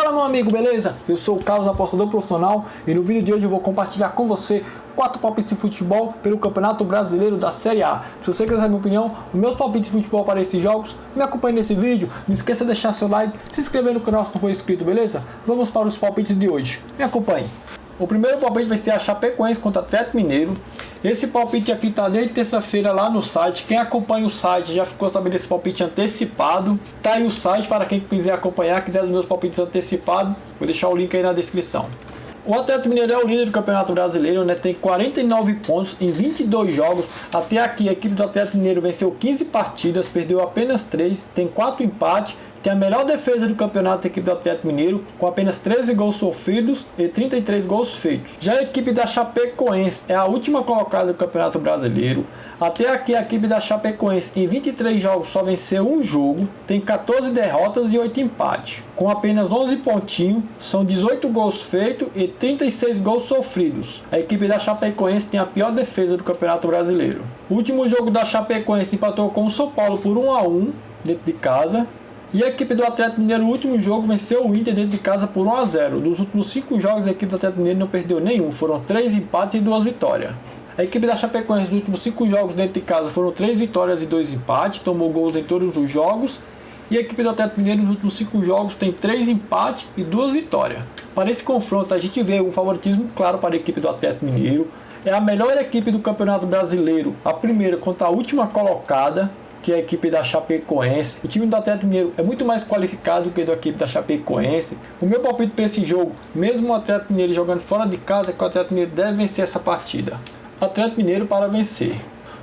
Fala meu amigo, beleza? Eu sou o Carlos, apostador profissional, e no vídeo de hoje eu vou compartilhar com você 4 palpites de futebol pelo Campeonato Brasileiro da Série A. Se você quiser minha opinião, os meus palpites de futebol para esses jogos, me acompanhe nesse vídeo, não esqueça de deixar seu like, se inscrever no canal se não for inscrito, beleza? Vamos para os palpites de hoje, me acompanhe. O primeiro palpite vai ser a Chapecoense contra Atlético Mineiro. Esse palpite aqui tá desde terça-feira lá no site. Quem acompanha o site já ficou sabendo desse palpite antecipado. Tá aí o site para quem quiser acompanhar, quiser os meus palpites antecipados. Vou deixar o link aí na descrição. O Atlético Mineiro é o líder do Campeonato Brasileiro, né? Tem 49 pontos em 22 jogos. Até aqui a equipe do Atlético Mineiro venceu 15 partidas, perdeu apenas 3, tem 4 empates. Tem a melhor defesa do campeonato, a equipe do Atlético Mineiro, com apenas 13 gols sofridos e 33 gols feitos. Já a equipe da Chapecoense é a última colocada do Campeonato Brasileiro. Até aqui a equipe da Chapecoense em 23 jogos só venceu um jogo, tem 14 derrotas e 8 empates. Com apenas 11 pontinhos, são 18 gols feitos e 36 gols sofridos. A equipe da Chapecoense tem a pior defesa do Campeonato Brasileiro. O último jogo da Chapecoense empatou com o São Paulo por 1-1 dentro de casa. E a equipe do Atlético Mineiro, no último jogo, venceu o Inter dentro de casa por 1-0. Dos últimos 5 jogos, a equipe do Atlético Mineiro não perdeu nenhum. Foram 3 empates e 2 vitórias. A equipe da Chapecoense, nos últimos 5 jogos dentro de casa, foram 3 vitórias e 2 empates. Tomou gols em todos os jogos. E a equipe do Atlético Mineiro, nos últimos 5 jogos, tem 3 empates e 2 vitórias. Para esse confronto, a gente vê um favoritismo claro para a equipe do Atlético Mineiro. É a melhor equipe do Campeonato Brasileiro, a primeira contra a última colocada, que é a equipe da Chapecoense. O time do Atlético Mineiro é muito mais qualificado do que a equipe da Chapecoense. O meu palpite para esse jogo, mesmo o Atlético Mineiro jogando fora de casa, é que o Atlético Mineiro deve vencer essa partida. Atlético Mineiro para vencer.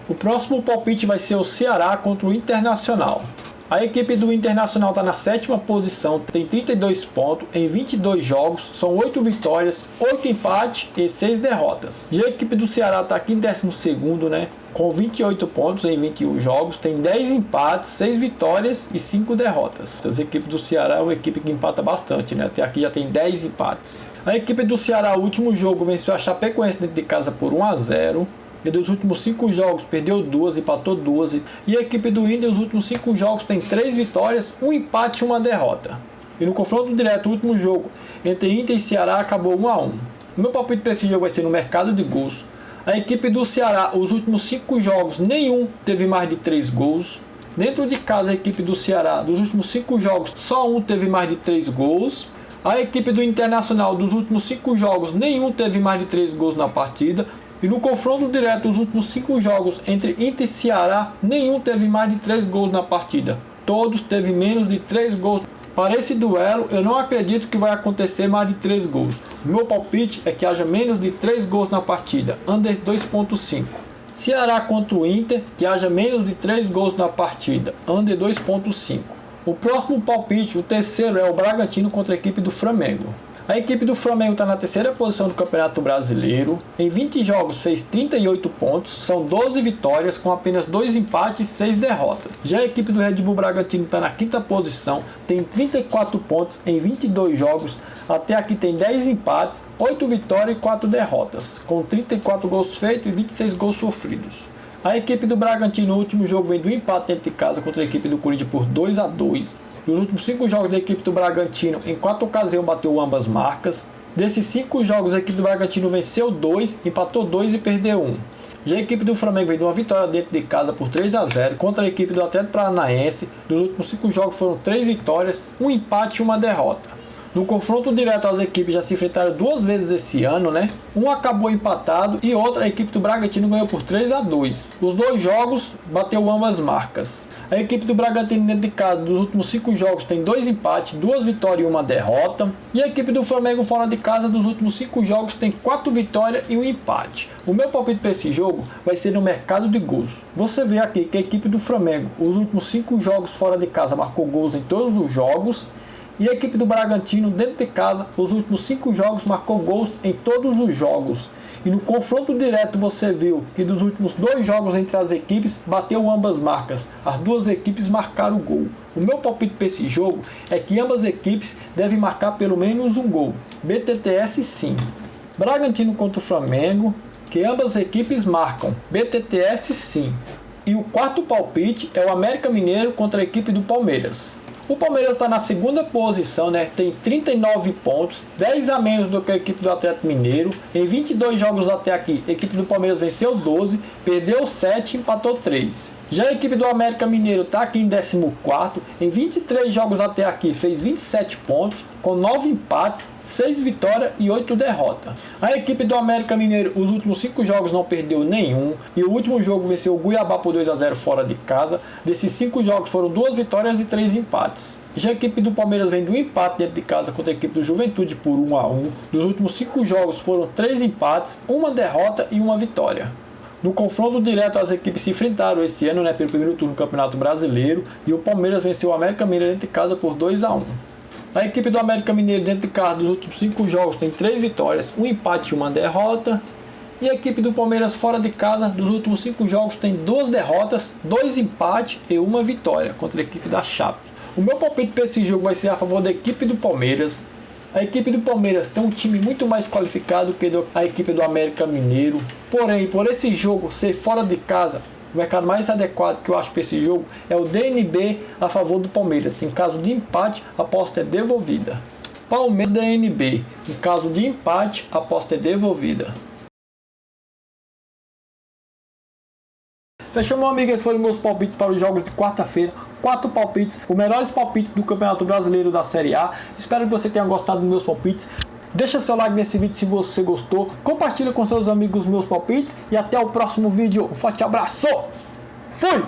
O próximo palpite vai ser o Ceará contra o Internacional. A equipe do Internacional está na 7ª posição, tem 32 pontos em 22 jogos, são 8 vitórias, 8 empates e 6 derrotas. Já a equipe do Ceará está aqui em 12º, né? Com 28 pontos em 21 jogos, tem 10 empates, 6 vitórias e 5 derrotas. Então, a equipe do Ceará é uma equipe que empata bastante, né? Até aqui já tem 10 empates. A equipe do Ceará, o último jogo, venceu a Chapecoense dentro de casa por 1-0. E dos últimos 5 jogos perdeu 2, empatou 2. E a equipe do Inter, nos últimos 5 jogos, tem 3 vitórias, 1 empate e 1 derrota. E no confronto direto, o último jogo entre Inter e Ceará acabou 1-1. O meu palpite para esse jogo vai ser no mercado de gols. A equipe do Ceará, os últimos 5 jogos, nenhum teve mais de 3 gols. Dentro de casa, a equipe do Ceará, dos últimos 5 jogos, só um teve mais de 3 gols. A equipe do Internacional, dos últimos 5 jogos, nenhum teve mais de 3 gols na partida. E no confronto direto, os últimos 5 jogos entre Inter e Ceará, nenhum teve mais de 3 gols na partida. Todos teve menos de 3 gols. Para esse duelo, eu não acredito que vai acontecer mais de 3 gols. O meu palpite é que haja menos de 3 gols na partida, under 2.5. Ceará contra o Inter, que haja menos de 3 gols na partida, under 2.5. O próximo palpite, o terceiro, é o Bragantino contra a equipe do Flamengo. A equipe do Flamengo está na 3ª posição do Campeonato Brasileiro. Em 20 jogos fez 38 pontos, são 12 vitórias com apenas 2 empates e 6 derrotas. Já a equipe do Red Bull Bragantino está na 5ª posição, tem 34 pontos em 22 jogos. Até aqui tem 10 empates, 8 vitórias e 4 derrotas, com 34 gols feitos e 26 gols sofridos. A equipe do Bragantino no último jogo vem do empate dentro de casa contra a equipe do Corinthians por 2-2. Nos últimos 5 jogos da equipe do Bragantino, em 4 ocasiões bateu ambas marcas. Desses 5 jogos, a equipe do Bragantino venceu 2, empatou 2 e perdeu 1. Já a equipe do Flamengo veio de uma vitória dentro de casa por 3-0 contra a equipe do Atlético Paranaense. Nos últimos 5 jogos foram 3 vitórias, 1 empate e 1 derrota. No confronto direto, as equipes já se enfrentaram 2 vezes esse ano, né? Um acabou empatado e outra, a equipe do Bragantino, ganhou por 3-2. Os 2 jogos bateu ambas marcas. A equipe do Bragantino dentro de casa, dos últimos 5 jogos, tem 2 empates, 2 vitórias e 1 derrota. E a equipe do Flamengo fora de casa, dos últimos 5 jogos, tem 4 vitórias e 1 empate. O meu palpite para esse jogo vai ser no mercado de gols. Você vê aqui que a equipe do Flamengo, os últimos 5 jogos fora de casa, marcou gols em todos os jogos. E a equipe do Bragantino, dentro de casa, os últimos 5 jogos, marcou gols em todos os jogos. E no confronto direto você viu que dos últimos 2 jogos entre as equipes, bateu ambas marcas. As 2 equipes marcaram gol. O meu palpite para esse jogo é que ambas equipes devem marcar pelo menos um gol. BTTS sim. Bragantino contra o Flamengo, que ambas equipes marcam. BTTS sim. E o quarto palpite é o América Mineiro contra a equipe do Palmeiras. O Palmeiras está na segunda posição, né? Tem 39 pontos, 10 a menos do que a equipe do Atlético Mineiro. Em 22 jogos até aqui, a equipe do Palmeiras venceu 12, perdeu 7, empatou 3. Já a equipe do América Mineiro está aqui em 14º, em 23 jogos até aqui fez 27 pontos, com 9 empates, 6 vitórias e 8 derrotas. A equipe do América Mineiro, os últimos 5 jogos não perdeu nenhum, e o último jogo venceu o Cuiabá por 2 a 0 fora de casa. Desses 5 jogos foram 2 vitórias e 3 empates. Já a equipe do Palmeiras vem do empate dentro de casa contra a equipe do Juventude por 1 a 1. Dos últimos 5 jogos foram 3 empates, 1 derrota e 1 vitória. No confronto direto, as equipes se enfrentaram esse ano, pelo primeiro turno do Campeonato Brasileiro, e o Palmeiras venceu o América Mineiro dentro de casa por 2 a 1. A equipe do América Mineiro dentro de casa dos últimos 5 jogos tem 3 vitórias, 1 empate e 1 derrota. E a equipe do Palmeiras fora de casa dos últimos 5 jogos tem 2 derrotas, 2 empates e 1 vitória contra a equipe da Chape. O meu palpite para esse jogo vai ser a favor da equipe do Palmeiras. A equipe do Palmeiras tem um time muito mais qualificado que a equipe do América Mineiro. Porém, por esse jogo ser fora de casa, o mercado mais adequado que eu acho para esse jogo é o DNB a favor do Palmeiras. Em caso de empate, a aposta é devolvida. Palmeiras DNB. Em caso de empate, a aposta é devolvida. Fechou, meu amigo? Esses foram meus palpites para os jogos de quarta-feira. 4 palpites, os melhores palpites do Campeonato Brasileiro da Série A. Espero que você tenha gostado dos meus palpites. Deixa seu like nesse vídeo se você gostou. Compartilha com seus amigos meus palpites. E até o próximo vídeo. Um forte abraço. Fui!